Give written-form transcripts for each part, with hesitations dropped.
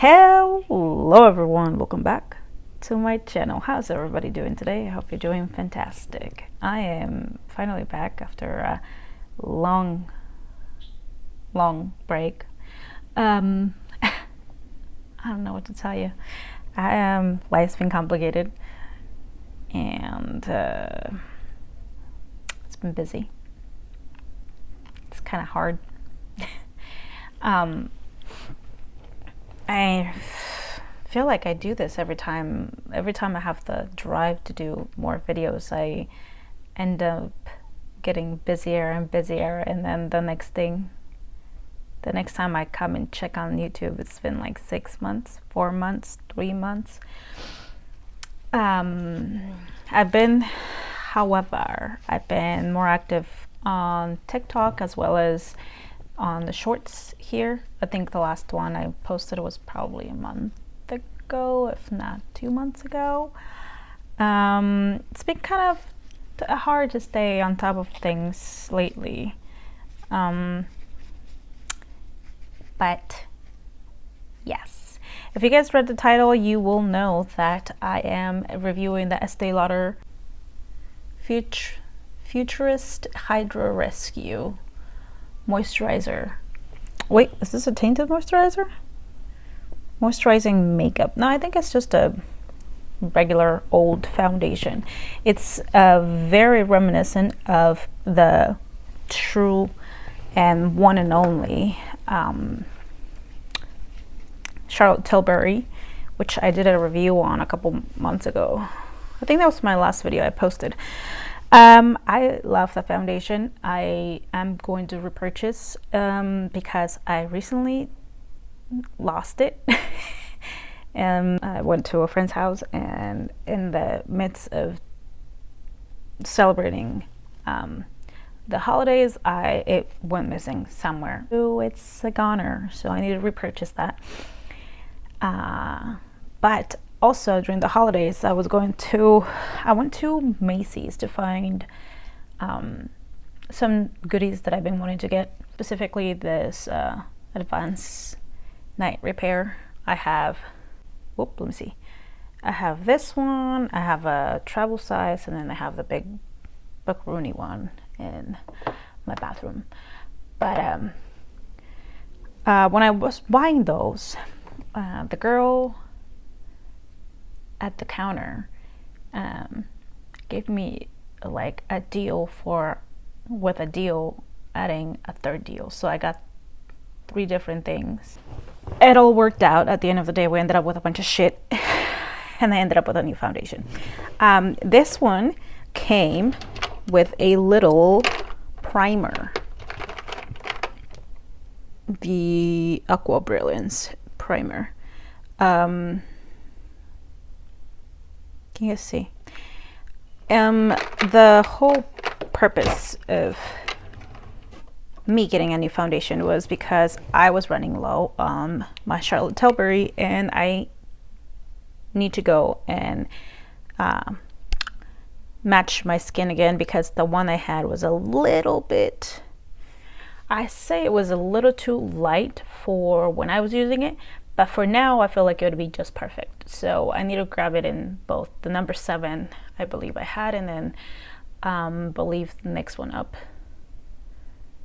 Hello everyone, welcome back to my channel. How's everybody doing today? I hope you're doing fantastic. I am finally back after a long break. I don't know what to tell you. Life's been complicated and it's been busy. It's kind of hard. I feel like I do this every time I have the drive to do more videos. I end up getting busier and busier, and then the next time I come and check on YouTube, it's been like 6 months, 4 months, 3 months. I've been more active on TikTok as well as on the shorts here. I think the last one I posted was probably a month ago, if not 2 months ago. It's been kind of hard to stay on top of things lately. But yes, if you guys read the title, you will know that I am reviewing the esteelauder Futurist Hydra Rescue moisturizer. Wait, is this a tainted moisturizer? Moisturizing makeup. No, I think it's just a regular old foundation. It's very reminiscent of the true and one and only Charlotte Tilbury, which I did a review on a couple months ago. I think that was my last video I posted. I love the foundation. I am going to repurchase because I recently lost it. And I went to a friend's house, and in the midst of celebrating the holidays, it went missing somewhere. So it's a goner, so I need to repurchase that. But also during the holidays, I went to Macy's to find some goodies that I've been wanting to get, specifically this advanced night repair. I have this one, I have a travel size, and then I have the big buckaroonie one in my bathroom. But when I was buying those, the girl at the counter gave me like a deal with a deal adding a third deal, so I got 3 different things. It all worked out. At the end of the day, we ended up with a bunch of shit and I ended up with a new foundation. This one came with a little primer, the Aqua Brilliance primer. Can you see? The whole purpose of me getting a new foundation was because I was running low on my Charlotte Tilbury, and I need to go and match my skin again, because the one I had was a little bit, I say it was a little too light for when I was using it, but for now I feel like it would be just perfect. So I need to grab it in both the number 7 I believe I had, and then believe the next one up.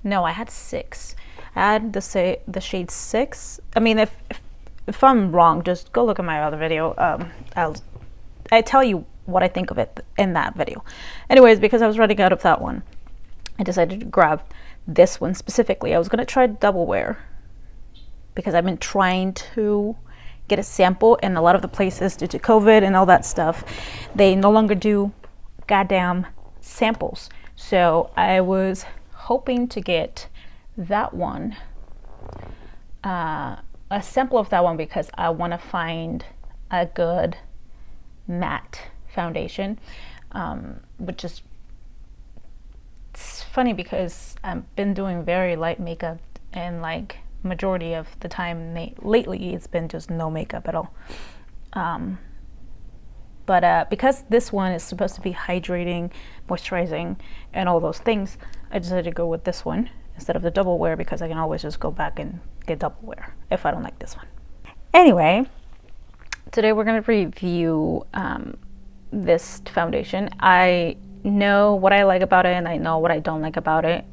No, I had 6. I had the shade 6. I mean, if I'm wrong, just go look at my other video. I tell you what I think of it in that video. Anyways, because I was running out of that one, I decided to grab this one specifically. I was gonna try double wear because I've been trying to get a sample, and a lot of the places, due to COVID and all that stuff, they no longer do goddamn samples. So I was hoping to get that one, a sample of that one, because I want to find a good matte foundation, which is, it's funny because I've been doing very light makeup, and like majority of the time lately it's been just no makeup at all. But because this one is supposed to be hydrating, moisturizing, and all those things, I decided to go with this one instead of the double wear, because I can always just go back and get double wear if I don't like this one. Anyway, today we're going to review this foundation. I know what I like about it and I know what I don't like about it.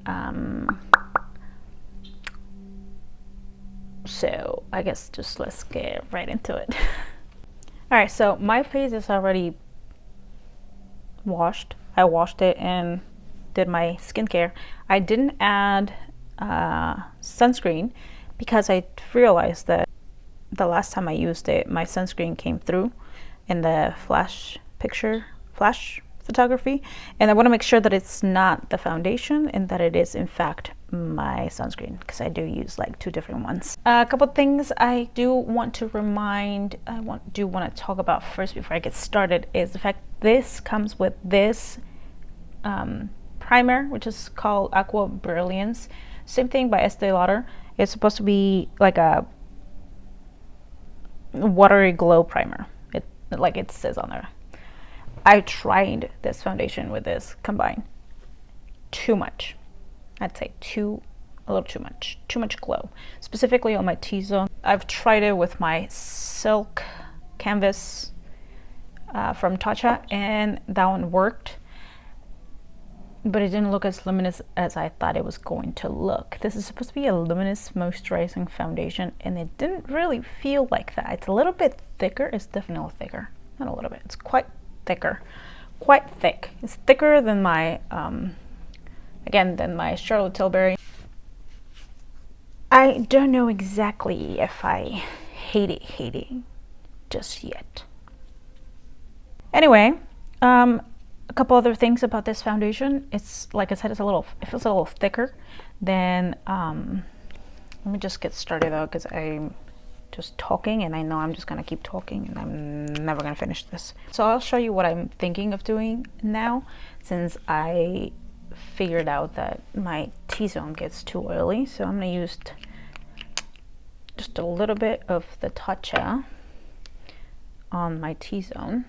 So I guess just let's get right into it. All right, so my face is already washed. I washed it and did my skincare. I didn't add sunscreen because I realized that the last time I used it, my sunscreen came through in the flash photography, and I want to make sure that it's not the foundation and that it is in fact my sunscreen, because I do use like two different ones. A couple things I do want to talk about first before I get started is the fact this comes with this primer, which is called Aqua Brilliance. Same thing by Esteelauder. It's supposed to be like a watery glow primer, like it says on there. I tried this foundation with this combined. Too much. I'd say too much glow, specifically on my T-zone. I've tried it with my silk canvas from Tatcha, and that one worked, but it didn't look as luminous as I thought it was going to look. This is supposed to be a luminous moisturizing foundation, and it didn't really feel like that. It's a little bit thicker. It's definitely thicker. Not a little bit. It's quite thicker. Quite thick. It's thicker than my, than my Charlotte Tilbury. I don't know exactly if I hate it just yet. Anyway, a couple other things about this foundation. It's, like I said, it feels a little thicker than, let me just get started though, because I'm just talking and I know I'm just gonna keep talking and I'm never gonna finish this. So I'll show you what I'm thinking of doing now, since I figured out that my T-zone gets too oily. So I'm gonna use just a little bit of the Tatcha on my T-zone.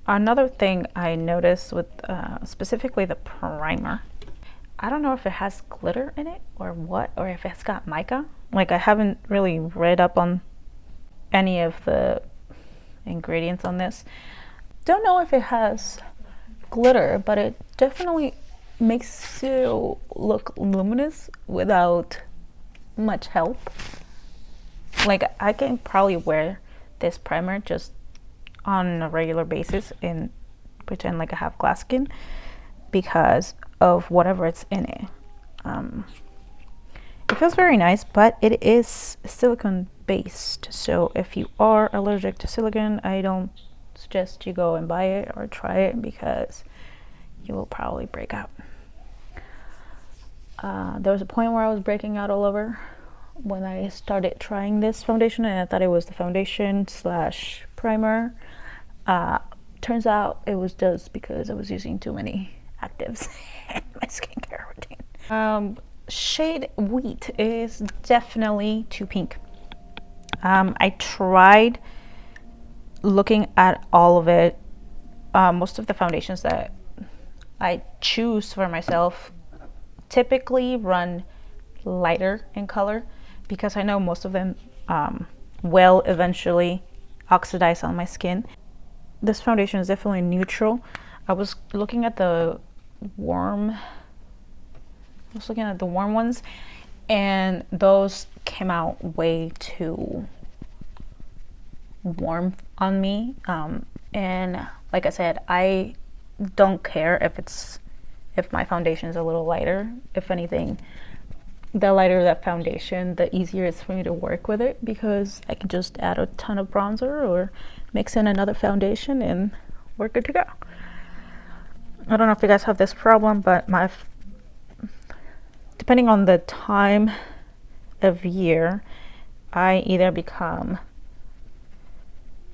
Another thing I noticed with specifically the primer, I don't know if it has glitter in it or what, or if it's got mica. Like, I haven't really read up on any of the ingredients on this. Don't know if it has glitter, but it definitely makes you look luminous without much help. Like, I can probably wear this primer just on a regular basis and pretend like I have glass skin because of whatever it's in it. It feels very nice, but it is silicone based, so if you are allergic to silicone, I don't suggest you go and buy it or try it, because you will probably break out. There was a point where I was breaking out all over when I started trying this foundation, and I thought it was the foundation slash primer. Turns out it was just because I was using too many actives in my skincare routine. Shade Wheat is definitely too pink. I tried looking at all of it. Most of the foundations that I choose for myself typically run lighter in color, because I know most of them will eventually oxidize on my skin. This foundation is definitely neutral. I was looking at the warm ones, and those came out way too warm on me. And like I said, I don't care if my foundation is a little lighter. If anything, the lighter that foundation, the easier it's for me to work with it, because I can just add a ton of bronzer or mix in another foundation and we're good to go. I don't know if you guys have this problem, but depending on the time of year, I either become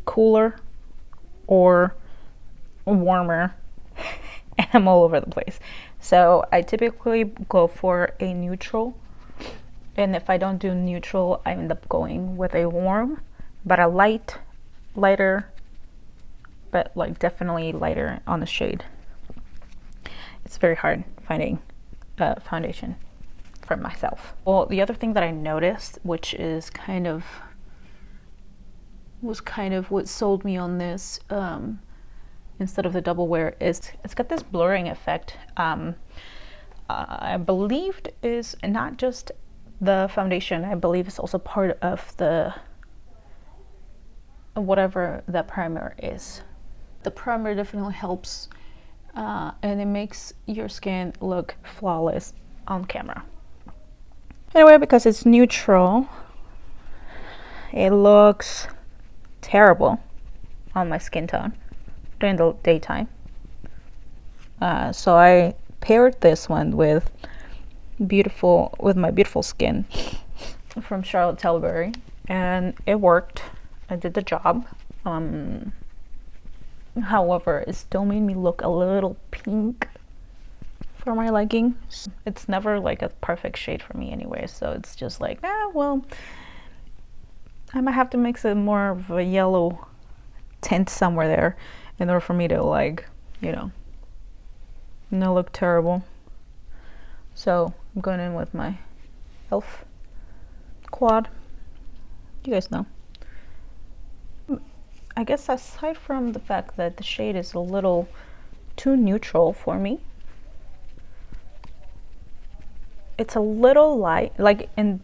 cooler or warmer and I'm all over the place. So I typically go for a neutral, and if I don't do neutral, I end up going with a warm, but a lighter, but like definitely lighter on the shade. it's very hard finding foundation for myself. Well, the other thing that I noticed, which is was kind of what sold me on this instead of the double wear, is it's got this blurring effect. I believed is not just the foundation, I believe it's also part of the whatever the primer is. The primer definitely helps and it makes your skin look flawless on camera. Anyway, because it's neutral, it looks terrible on my skin tone during the daytime. So I paired this one with my beautiful skin from Charlotte Tilbury, and it worked. I did the job. However, it still made me look a little pink for my liking. It's never like a perfect shade for me anyway, so it's just like, well, I might have to mix it more of a yellow tint somewhere there in order for me to, like, you know, not look terrible. So I'm going in with my e.l.f. quad. You guys know. I guess aside from the fact that the shade is a little too neutral for me, it's a little light, like in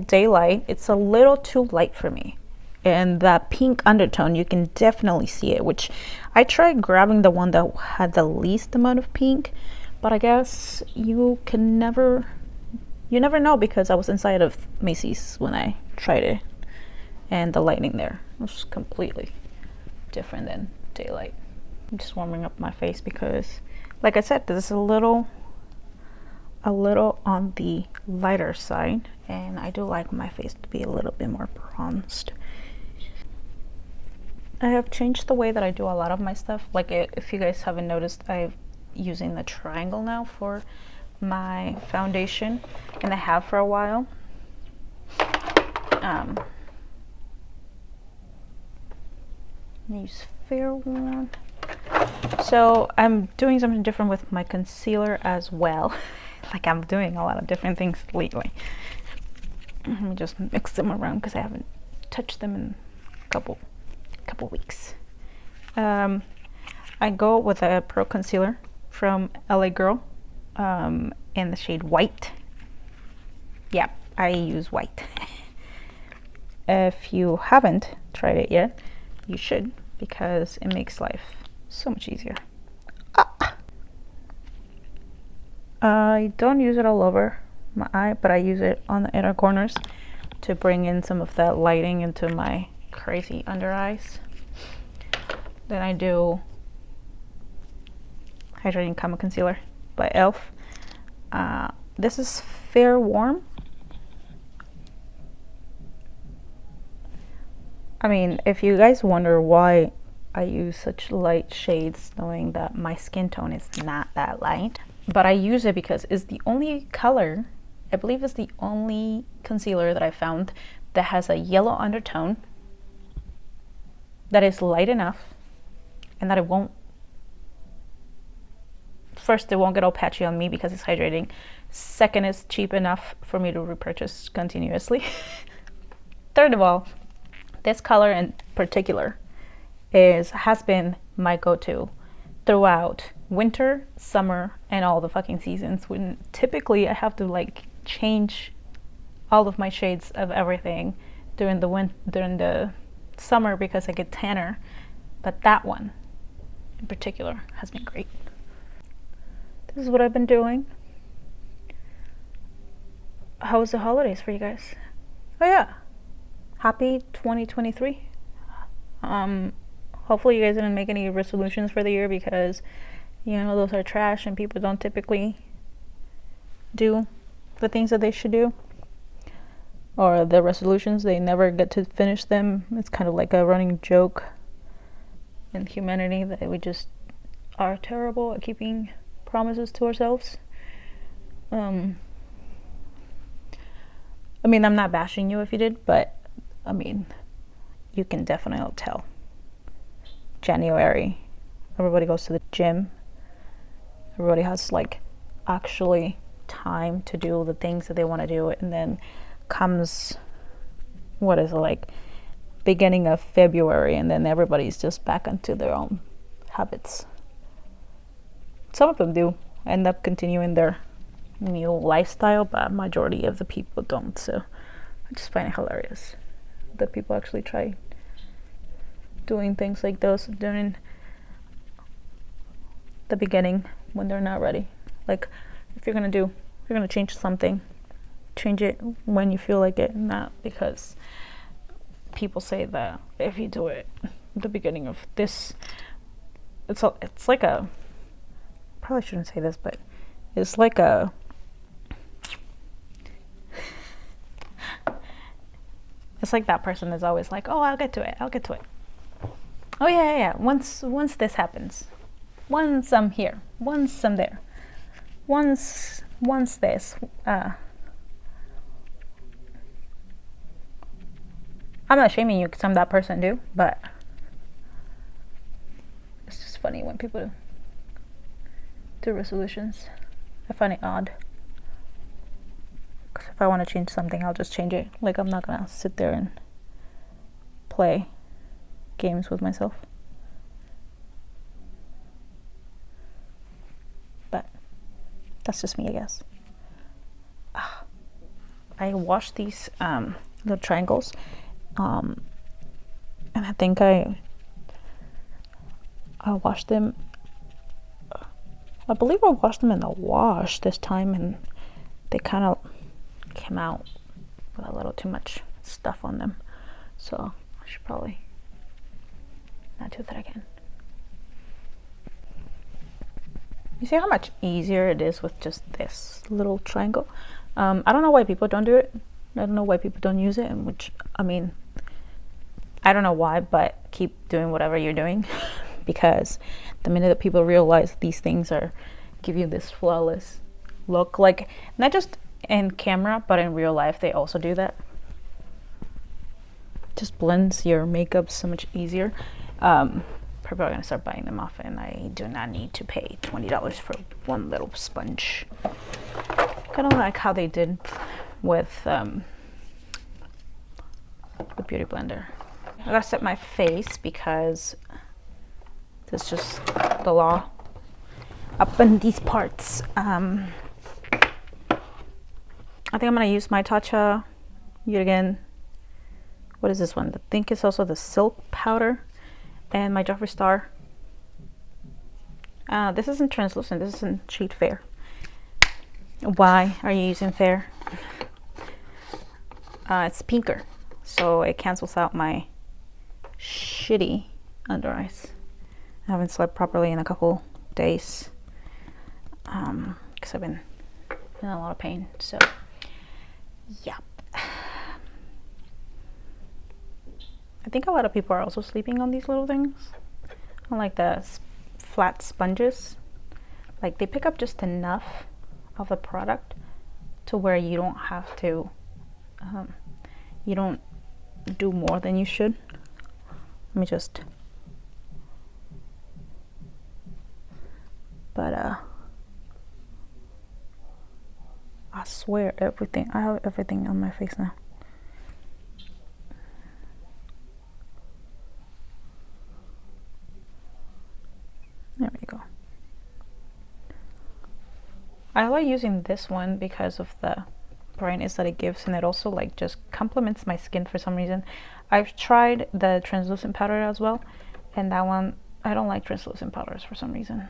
daylight, it's a little too light for me. And that pink undertone, you can definitely see it, which I tried grabbing the one that had the least amount of pink, but I guess you never know, because I was inside of Macy's when I tried it, and the lighting there was completely different than daylight. I'm just warming up my face because, like I said, this is a little on the lighter side, and I do like my face to be a little bit more bronzed. I have changed the way that I do a lot of my stuff. Like, if you guys haven't noticed, I'm using the triangle now for my foundation, and I have for a while. I use fair one. So I'm doing something different with my concealer as well. Like, I'm doing a lot of different things lately. Let me just mix them around because I haven't touched them in a couple weeks. I go with a Pro Concealer from LA Girl in the shade White. Yeah, I use white. If you haven't tried it yet, you should, because it makes life so much easier. I don't use it all over my eye, but I use it on the inner corners to bring in some of that lighting into my crazy under eyes. Then I do Hydrating Camo Concealer by e.l.f. This is Fair Warm. I mean, if you guys wonder why I use such light shades, knowing that my skin tone is not that light, but I use it because it's the only color, I believe it's the only concealer that I found that has a yellow undertone, that is light enough, and that it won't, first, it won't get all patchy on me because it's hydrating. Second, it's cheap enough for me to repurchase continuously. Third of all, this color in particular has been my go-to throughout winter, summer, and all the fucking seasons, when typically I have to like change all of my shades of everything during the summer because I get tanner. But that one in particular has been great. This is what I've been doing. How was the holidays for you guys? Oh yeah, happy 2023. Hopefully you guys didn't make any resolutions for the year, because you know those are trash and people don't typically do the things that they should do, or the resolutions, they never get to finish them. It's kind of like a running joke in humanity that we just are terrible at keeping promises to ourselves. I mean, I'm not bashing you if you did, but I mean, you can definitely tell. January, everybody goes to the gym. everybody has like actually time to do the things that they want to do, and then comes, what is it, like beginning of February, and then everybody's just back into their own habits. Some of them do end up continuing their new lifestyle, but majority of the people don't. So I just find it hilarious that people actually try doing things like those during the beginning when they're not ready. Like, if you're gonna change something, change it when you feel like it, not because people say that if you do it at the beginning of this, it's like a, probably shouldn't say this, but it's like a, it's like that person is always like, oh, I'll get to it. Oh yeah. Once this happens, once I'm here, once I'm there, once this, I'm not shaming you because I'm that person too, but it's just funny when people do resolutions. I find it odd. Because if I want to change something, I'll just change it. Like, I'm not gonna sit there and play games with myself. But that's just me, I guess. I washed these little triangles. And I think I washed them, I believe I washed them in the wash this time, and they kind of came out with a little too much stuff on them, so I should probably not do that again. You see how much easier it is with just this little triangle? I don't know why people don't do it. I don't know why people don't use it, and which, I mean, I don't know why, but keep doing whatever you're doing because the minute that people realize these things are give you this flawless look, like not just in camera but in real life, they also do that. Just blends your makeup so much easier. People are gonna start buying them off, and I do not need to pay $20 for one little sponge. Kind of like how they did with the beauty blender. I gotta set my face because that's just the law up in these parts. I think I'm gonna use my Tatcha yet again. What is this one? I think it's also the silk powder, and my Jeffree Star. This isn't translucent, this is in shade Fair. Why are you using Fair? It's pinker, so it cancels out my shitty under eyes. I haven't slept properly in a couple days because I've been in a lot of pain, so yeah. I think a lot of people are also sleeping on these little things, on like the flat sponges. Like, they pick up just enough of the product to where you don't have to you don't do more than you should. Let me just, but I swear everything, I have everything on my face now. There we go. I like using this one because of the brightness that it gives, and it also like just complements my skin for some reason. I've tried the translucent powder as well, and that one, I don't like translucent powders for some reason.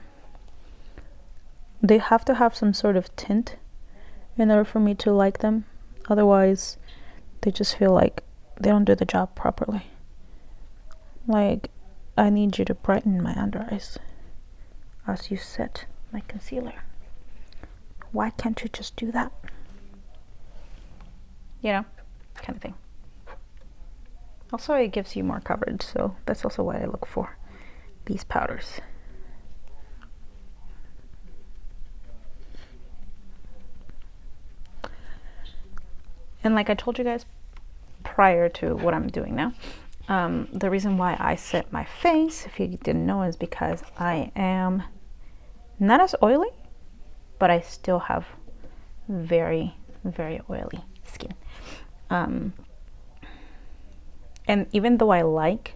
They have to have some sort of tint in order for me to like them. Otherwise, they just feel like they don't do the job properly. Like, I need you to brighten my under eyes as you set my concealer. Why can't you just do that? You know, kind of thing. Also, it gives you more coverage, so that's also why I look for these powders. And like I told you guys prior to what I'm doing now, the reason why I set my face, if you didn't know, is because I am not as oily, but I still have very, very oily skin. And even though I like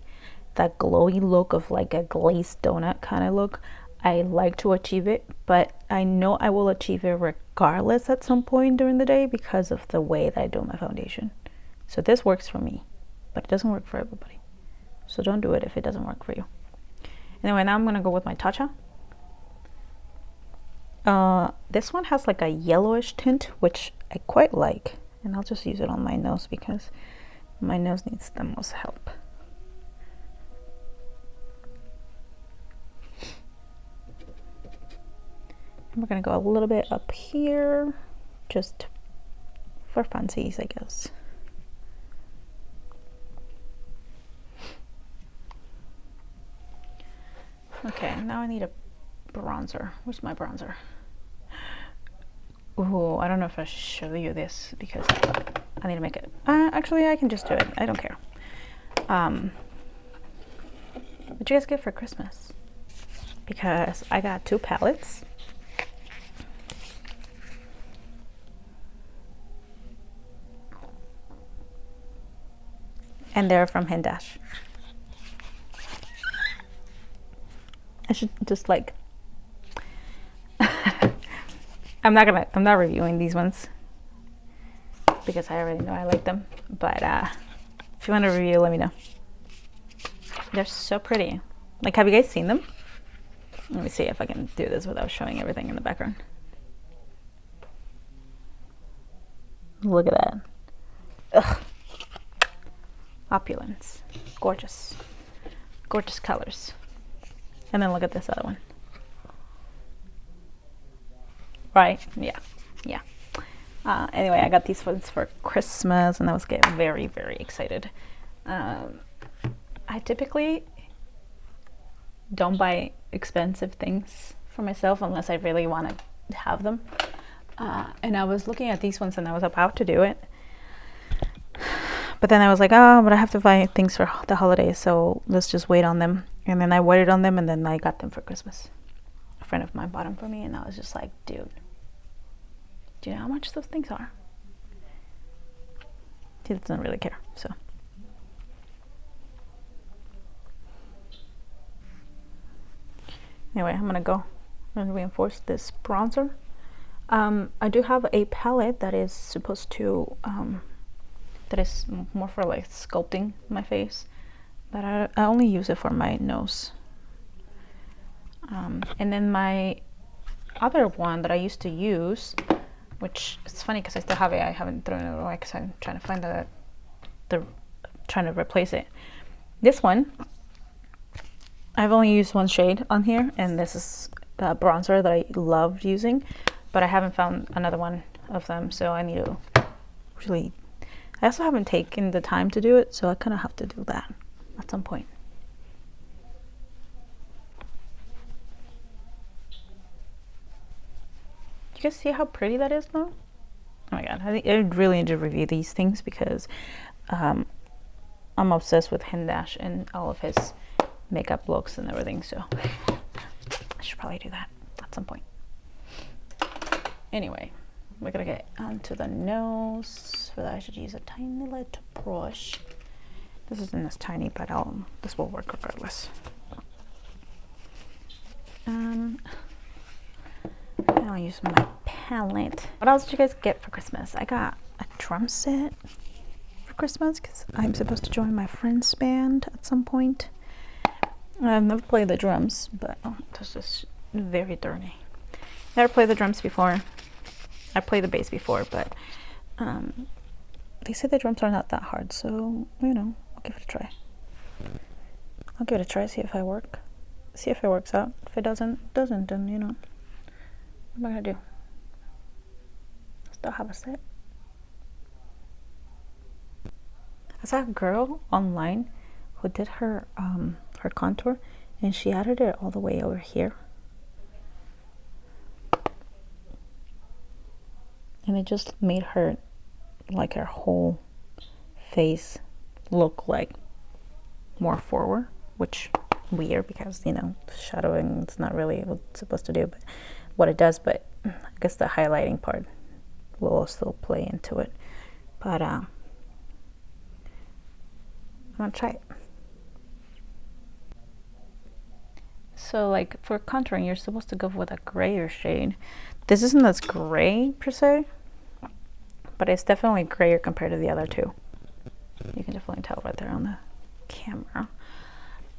that glowy look of like a glazed donut kind of look, I like to achieve it, but I know I will achieve it regardless at some point during the day because of the way that I do my foundation. So this works for me, but it doesn't work for everybody. So don't do it if it doesn't work for you. Anyway, now I'm gonna go with my Tatcha. This one has like a yellowish tint, which I quite like, and I'll just use it on my nose because my nose needs the most help. And we're gonna go a little bit up here, just for funsies, I guess. Okay, now I need a bronzer. Where's my bronzer? Ooh, I don't know if I should show you this because I need to make it. Actually, I can just do it. I don't care. What did you guys get for Christmas? Because I got 2 palettes. And they're from Hindash. I should just like I'm not reviewing these ones because I already know I like them, but if you want to review, let me know. They're so pretty. Like, have you guys seen them? Let me see if I can do this without showing everything in the background. Look at that. Ugh. Opulence. Gorgeous. Gorgeous colors. And then look at this other one. Right? Yeah. Yeah. Anyway, I got these ones for Christmas and I was getting very, very excited. I typically don't buy expensive things for myself unless I really want to have them. And I was looking at these ones and I was about to do it. But then I was like, oh, but I have to buy things for the holidays, so let's just wait on them. And then I waited on them and then I got them for Christmas. A friend of mine bought them for me and I was just like, dude, do you know how much those things are? He doesn't really care, so. Anyway, I'm gonna go and reinforce this bronzer. I do have a palette that is supposed to, that is more for like sculpting my face, but I only use it for my nose. And then my other one that I used to use, which it's funny because I still have it, I haven't thrown it away because I'm trying to find trying to replace it. This one, I've only used one shade on here, and this is the bronzer that I loved using, but I haven't found another one of them, so I need to really, I also haven't taken the time to do it, so I kind of have to do that at some point. You guys see how pretty that is though? Oh my god, I really need to review these things because I'm obsessed with Hindash and all of his makeup looks and everything, so I should probably do that at some point. Anyway, we're gonna get onto the nose. For that I should use a tiny little brush. This isn't as tiny, but this will work regardless. I'll use my palette. What else did you guys get for Christmas? I got a drum set for Christmas because I'm supposed to join my friend's band at some point. I've never played the drums, but this is very dirty. Never played the drums before. I played the bass before, but they say the drums are not that hard, so you know, I'll give it a try. I'll give it a try, see if it works out. If it doesn't, then you know, what am I gonna do? Still have a set. I saw a girl online who did her her contour, and she added it all the way over here, and it just made her like her whole face look like more forward, which weird because you know shadowing it's not really what it's supposed to do, but what it does. But I guess the highlighting part will still play into it, but I'm gonna try it. So like for contouring, you're supposed to go with a grayer shade. This isn't as gray per se, but it's definitely grayer compared to the other two. You can definitely tell right there on the camera.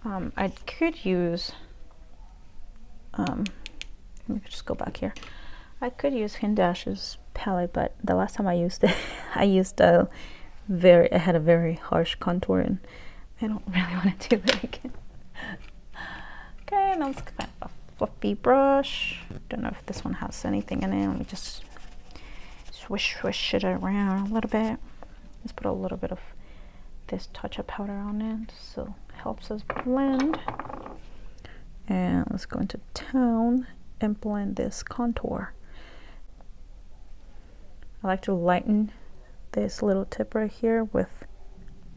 I could use, let me just go back here. I could use Hindash's palette, but the last time I used it, it had a very harsh contour, and I don't really want to do that again. Okay, now let's find a fluffy brush. Don't know if this one has anything in it. Let me just swish it around a little bit. Let's put a little bit of this touch-up powder on it, so it helps us blend. And let's go into town and blend this contour. I like to lighten this little tip right here with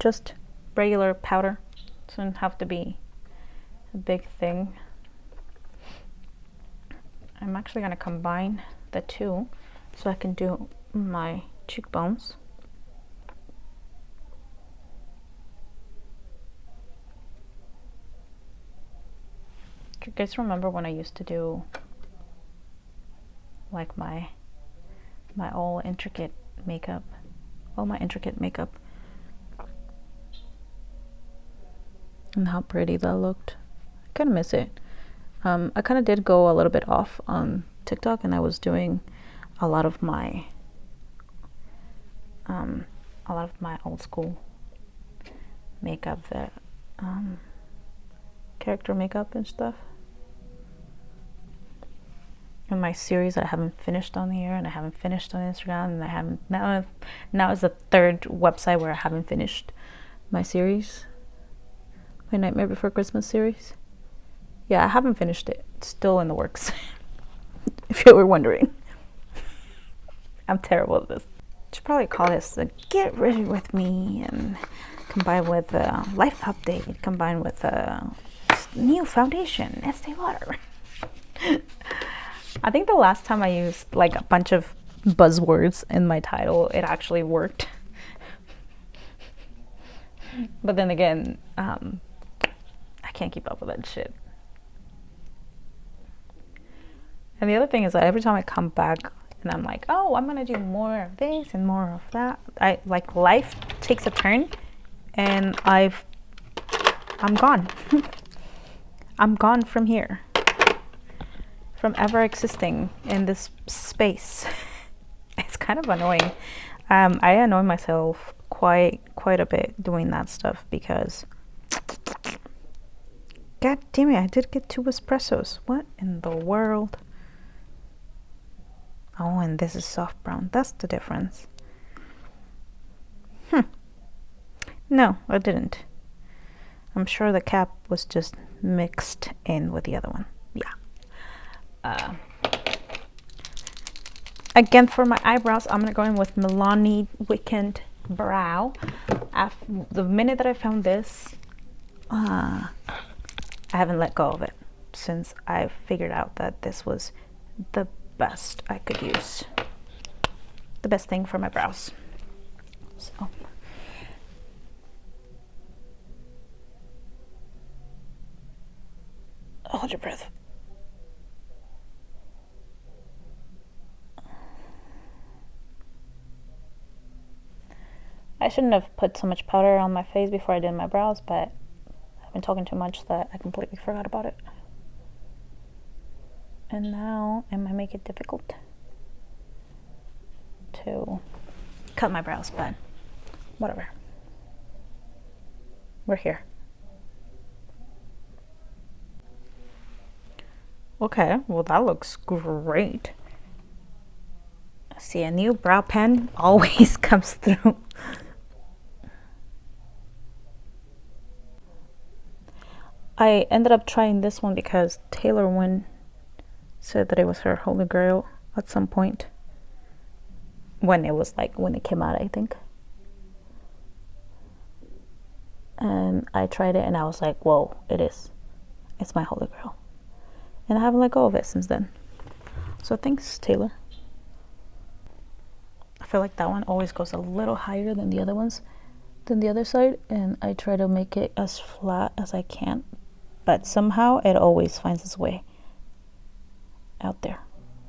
just regular powder. It doesn't have to be a big thing. I'm actually going to combine the two so I can do my cheekbones. You guys remember when I used to do like my all intricate makeup, and how pretty that looked? I kind of miss it. I kind of did go a little bit off on TikTok, and I was doing a lot of my old school makeup, that character makeup and stuff. In my series I haven't finished on here, and I haven't finished on Instagram, and I haven't now is the third website where I haven't finished my series, my Nightmare Before Christmas series. Yeah, I haven't finished it. It's still in the works. If you were wondering. I'm terrible at this. Should probably call this the Get Ready With Me, and combined with a life update, combined with a new foundation, esteelauder. I think the last time I used like a bunch of buzzwords in my title, it actually worked. But then again, I can't keep up with that shit. And the other thing is that every time I come back and I'm like, oh, I'm gonna do more of this and more of that, life takes a turn, and I'm gone. I'm gone from here, from ever existing in this space. It's kind of annoying. I annoy myself quite a bit doing that stuff, because god damn it, I did get 2 espressos. What in the world? Oh, and this is soft brown. That's the difference. No, I didn't. I'm sure the cap was just mixed in with the other one. Yeah. Again, for my eyebrows, I'm gonna go in with Milani Weekend Brow. The minute that I found this, I haven't let go of it since I figured out that this was the best I could use. The best thing for my brows. So hold your breath. I shouldn't have put so much powder on my face before I did my brows, but I've been talking too much that I completely forgot about it. And now it might make it difficult to cut my brows, but whatever. We're here. Okay, well that looks great. See, a new brow pen always comes through. I ended up trying this one because Taylor Wynn said that it was her holy grail at some point, when it came out, I think. And I tried it and I was like, whoa, it's my holy grail. And I haven't let go of it since then. So thanks, Taylor. I feel like that one always goes a little higher than the other ones, than the other side, and I try to make it as flat as I can, but somehow it always finds its way out there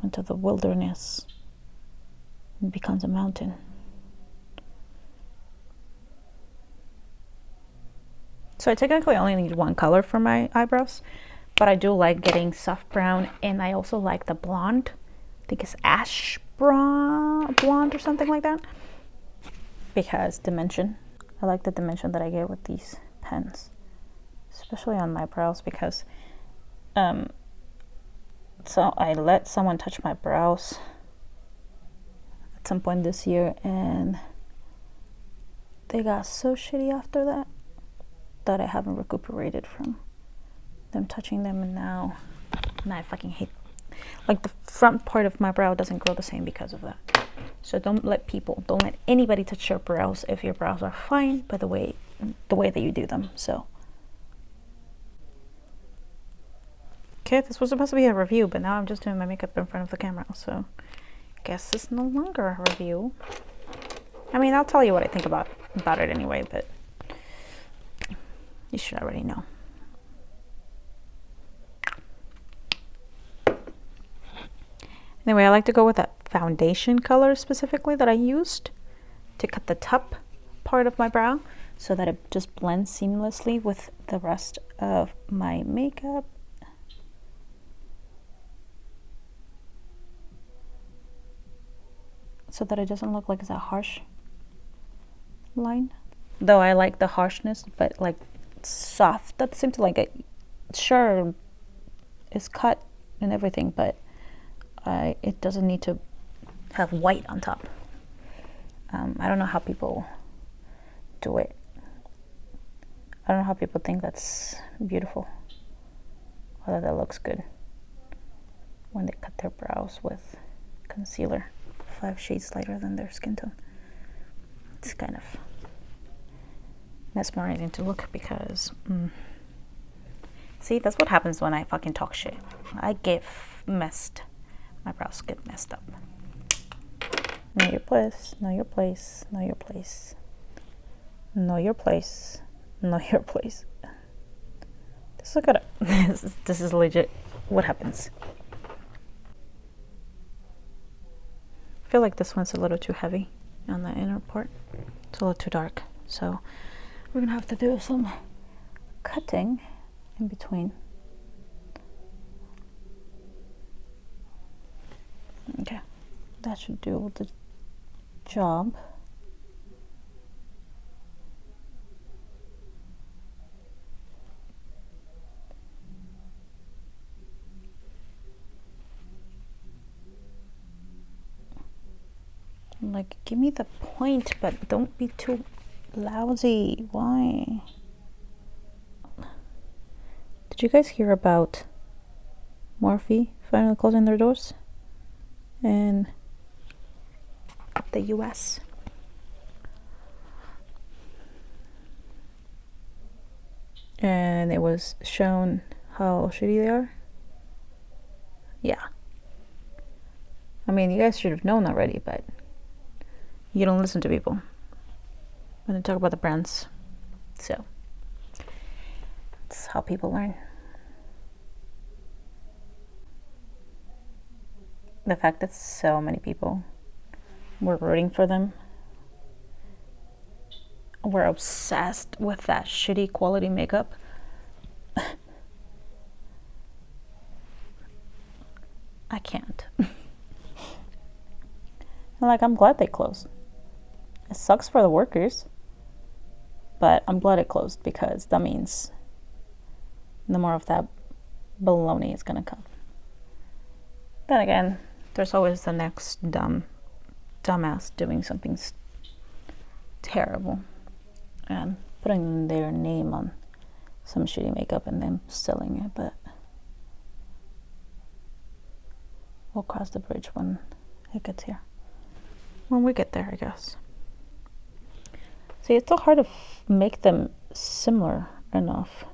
into the wilderness and becomes a mountain. So I technically only need one color for my eyebrows, but I do like getting soft brown, and I also like the blonde. I think it's ash blonde or something like that, because dimension. I like the dimension that I get with these pens, especially on my brows, because so I let someone touch my brows at some point this year, and they got so shitty after that I haven't recuperated from them touching them, and now I fucking hate, like, the front part of my brow doesn't grow the same because of that. So don't let anybody touch your brows if your brows are fine by the way that you do them. So okay, this was supposed to be a review, but now I'm just doing my makeup in front of the camera, so guess it's no longer a review. I mean, I'll tell you what I think about it anyway, but you should already know. Anyway, I like to go with that foundation color specifically that I used to cut the top part of my brow so that it just blends seamlessly with the rest of my makeup. So that it doesn't look like it's a harsh line. Though I like the harshness, but like soft at the same time. Like, it sure is cut and everything, but it doesn't need to have white on top. I don't know how people do it. I don't know how people think that's beautiful or that looks good when they cut their brows with concealer 5 shades lighter than their skin tone. It's kind of mesmerizing to look, because see, that's what happens when I fucking talk shit. I get messed. My brows get messed up. Know your place, know your place, know your place. Know your place, know your place. Just look at it. This is legit what happens. I feel like this one's a little too heavy on the inner part. It's a little too dark. So we're gonna have to do some cutting in between. Okay, that should do the job. Like, give me the point, but don't be too lousy. Why? Did you guys hear about Morphe finally closing their doors in the US? And it was shown how shitty they are. Yeah. I mean, you guys should have known already, but you don't listen to people when they talk about the brands. So that's how people learn. The fact that so many people were rooting for them, were obsessed with that shitty quality makeup. I can't. Like, I'm glad they closed. It sucks for the workers, but I'm glad it closed, because that means no more of that baloney is gonna come. Then again, there's always the next dumbass doing something terrible and putting their name on some shitty makeup and then selling it, but we'll cross the bridge when it gets here. When we get there, I guess. See, it's so hard to make them similar enough.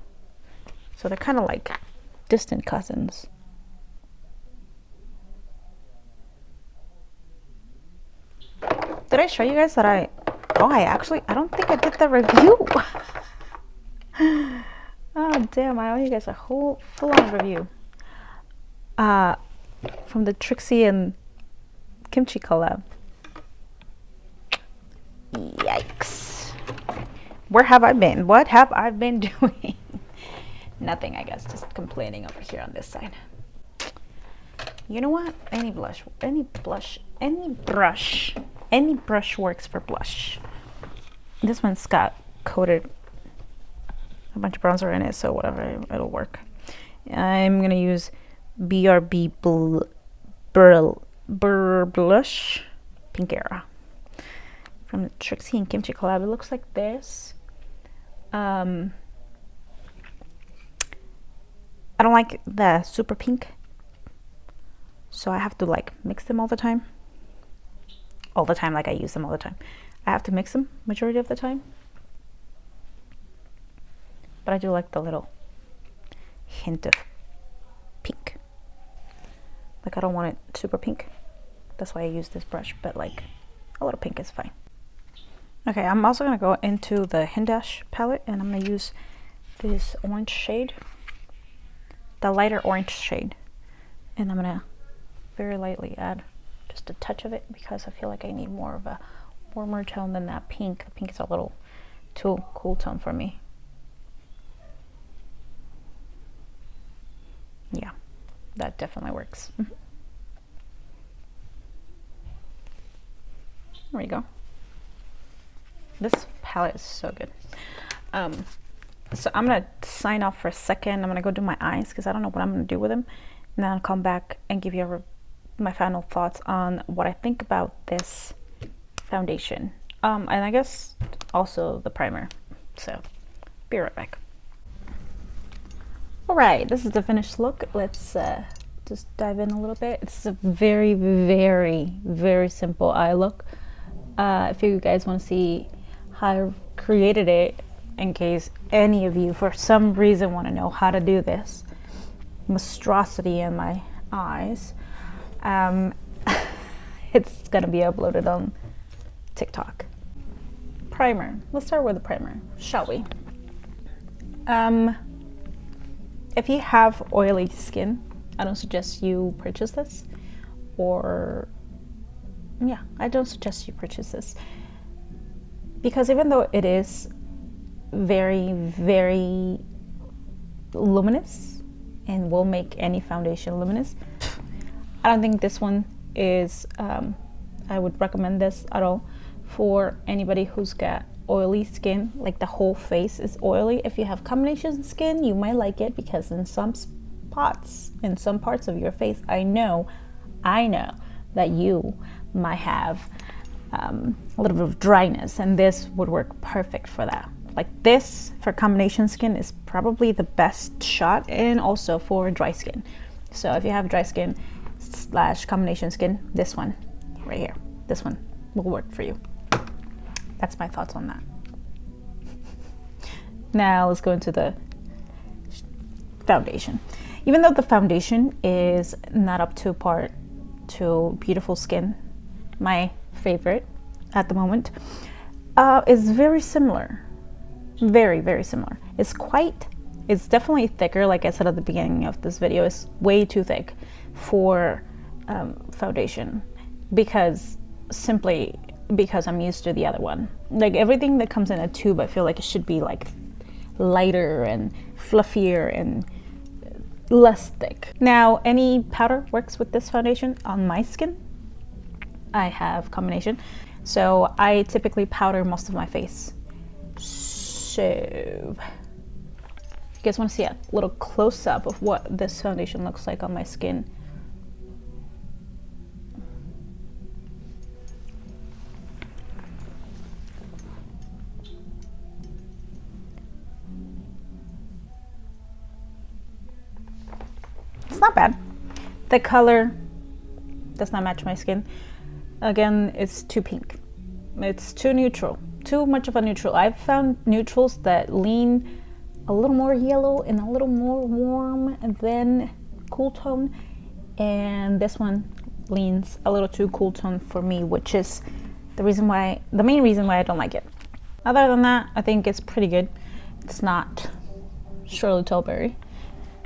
So they're kind of like distant cousins. Did I show you guys that I don't think I did the review. Oh damn, I owe you guys a whole full-on review. From the Trixie and Kimchi collab. Yikes. Where have I been? What have I been doing? Nothing, I guess, just complaining over here on this side. You know what? Any brush works for blush. This one's got coated a bunch of bronzer in it, so whatever, it'll work. I'm gonna use BRB Blush Pink Era from the Trixie and Kimchi collab. It looks like this. I don't like the super pink, so I have to like mix them all the time. Like I use them all the time. I have to mix them majority of the time. But I do like the little hint of pink. Like I don't want it super pink. That's why I use this brush, but like a little pink is fine. Okay, I'm also gonna go into the Hindash palette and I'm gonna use this orange shade, the lighter orange shade. And I'm gonna very lightly add just a touch of it because I feel like I need more of a warmer tone than that pink. The pink is a little too cool tone for me. Yeah, that definitely works. There we go. This palette is so good. So I'm gonna sign off for a second. I'm gonna go do my eyes because I don't know what I'm gonna do with them, and then I'll come back and give you my final thoughts on what I think about this foundation. And I guess also the primer. So be right back. All right, this is the finished look. Let's just dive in a little bit. It's a very, very, very simple eye look. If you guys want to see how I created it, in case any of you for some reason want to know how to do this monstrosity in my eyes, it's gonna be uploaded on TikTok. Primer. Let's start with the primer, shall we? If you have oily skin, I don't suggest you purchase this, or yeah, I don't suggest you purchase this, because even though it is very, very luminous and will make any foundation luminous, I don't think this one is, I would recommend this at all for anybody who's got oily skin, like the whole face is oily. If you have combination skin, you might like it because in some spots, in some parts of your face, I know that you might have a little bit of dryness, and this would work perfect for that. Like this for combination skin is probably the best shot, and also for dry skin. So if you have dry skin / combination skin, this one right here, this one will work for you. That's my thoughts on that. Now let's go into the foundation. Even though the foundation is not up to par to Beautiful Skin, my favorite at the moment, is very similar. Very, very similar. It's definitely thicker. Like I said at the beginning of this video, it's way too thick for foundation, simply because I'm used to the other one. Like everything that comes in a tube, I feel like it should be like lighter and fluffier and less thick. Now, any powder works with this foundation on my skin. I have combination, so I typically powder most of my face. So if you guys want to see a little close-up of what this foundation looks like on my skin, it's not bad. The color does not match my skin. Again, it's too pink. It's too neutral. Too much of a neutral. I've found neutrals that lean a little more yellow and a little more warm and then cool tone. And this one leans a little too cool tone for me, which is the main reason why I don't like it. Other than that, I think it's pretty good. It's not Shirley Tilbury.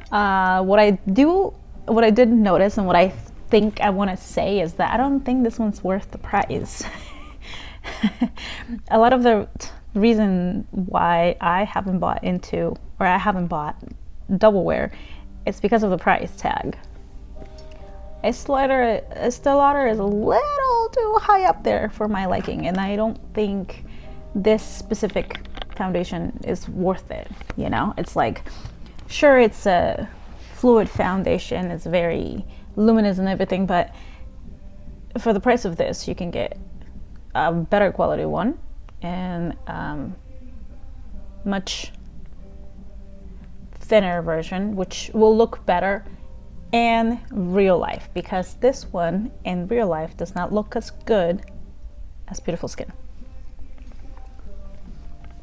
What I did notice and what I think I want to say is that I don't think this one's worth the price. A lot of the reason why I haven't bought doubleware is because of the price tag. Esteelauder is a little too high up there for my liking, and I don't think this specific foundation is worth it. You know, it's like, sure, it's a fluid foundation, it's very luminous and everything, but for the price of this, you can get a better quality one and much thinner version, which will look better in real life, because this one in real life does not look as good as Beautiful Skin.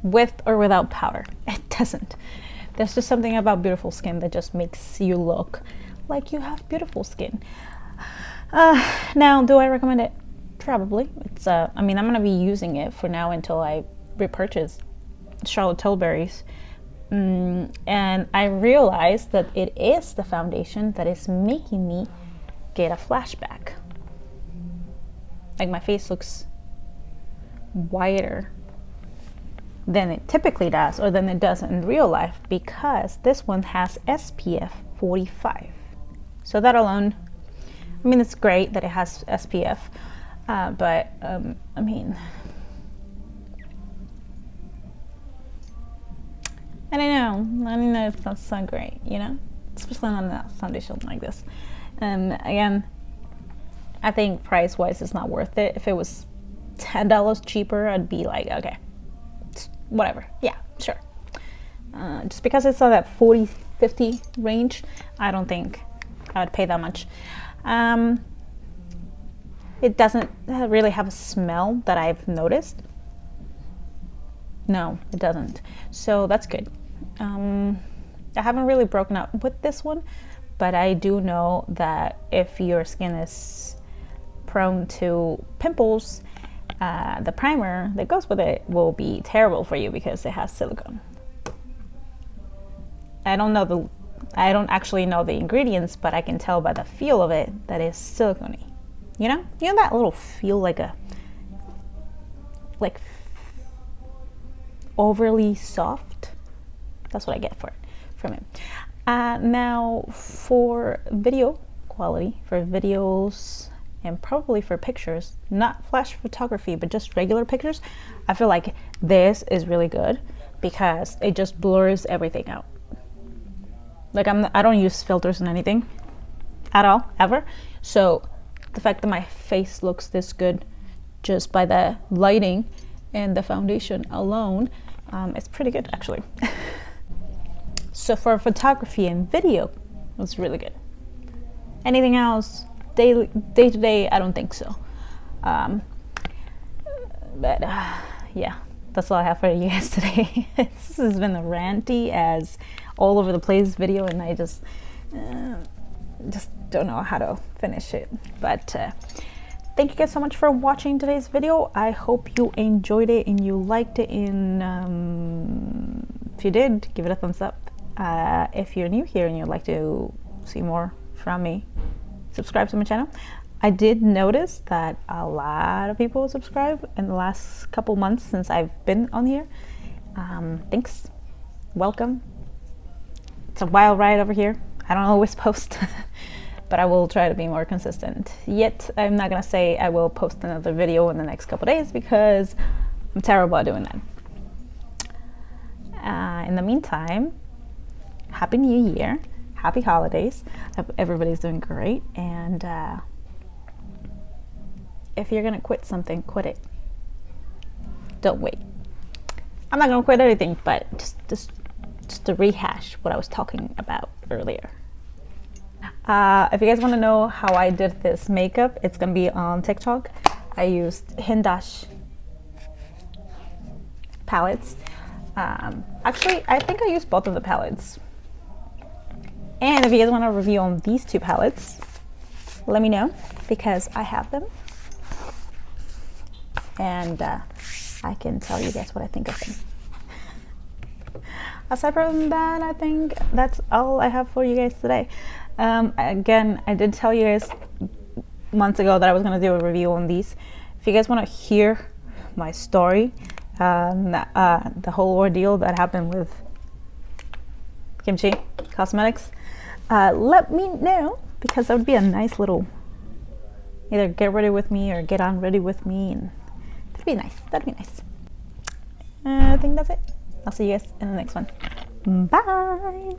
With or without powder, it doesn't. There's just something about Beautiful Skin that just makes you look like you have beautiful skin. Now, do I recommend it? Probably. It's I mean, I'm gonna be using it for now until I repurchase Charlotte Tilbury's. And I realized that it is the foundation that is making me get a flashback. Like, my face looks whiter than it typically does, or than it does in real life, because this one has SPF 45. So that alone, I mean, it's great that it has SPF, but I mean, I don't know if that's so great, you know, especially on a foundation like this. And again, I think price-wise it's not worth it. If it was $10 cheaper, I'd be like, okay, whatever, yeah, sure. Just because it's on that 40-50 range, I don't think I would pay that much. It doesn't really have a smell that I've noticed. No, it doesn't. So that's good. I haven't really broken up with this one, but I do know that if your skin is prone to pimples, the primer that goes with it will be terrible for you because it has silicone. I don't actually know the ingredients, but I can tell by the feel of it that it's silicone-y. You know that little feel, like overly soft. That's what I get from it. Now, for video quality, for videos, and probably for pictures, not flash photography, but just regular pictures, I feel like this is really good because it just blurs everything out. Like, I don't use filters and anything at all, ever. So the fact that my face looks this good just by the lighting and the foundation alone, it's pretty good, actually. So for photography and video, it's really good. Anything else, day to day, I don't think so. But yeah, that's all I have for you guys today. This has been a ranty as all over the place video, and I just don't know how to finish it. But thank you guys so much for watching today's video. I hope you enjoyed it and you liked it, and if you did, give it a thumbs up. If you're new here and you'd like to see more from me, subscribe to my channel. I did notice that a lot of people subscribe in the last couple months since I've been on here. Thanks, welcome. It's a wild ride over here. I don't always post, but I will try to be more consistent. Yet I'm not gonna say I will post another video in the next couple days because I'm terrible at doing that. In the meantime, Happy New Year, happy holidays. I hope everybody's doing great, and if you're gonna quit something, quit it. Don't wait. I'm not gonna quit anything, but just to rehash what I was talking about earlier. If you guys want to know how I did this makeup, it's gonna be on TikTok. I used hindash palettes. Actually, I think I used both of the palettes. And if you guys want a review on these two palettes, let me know because I have them. and I can tell you guys what I think of them. Aside from that, I think that's all I have for you guys today. Again, I did tell you guys months ago that I was going to do a review on these. If you guys want to hear my story, the whole ordeal that happened with Kimchi Cosmetics, let me know, because that would be a nice little either get ready with me or get on ready with me, and that'd be nice. I think that's it. I'll see you guys in the next one. Bye.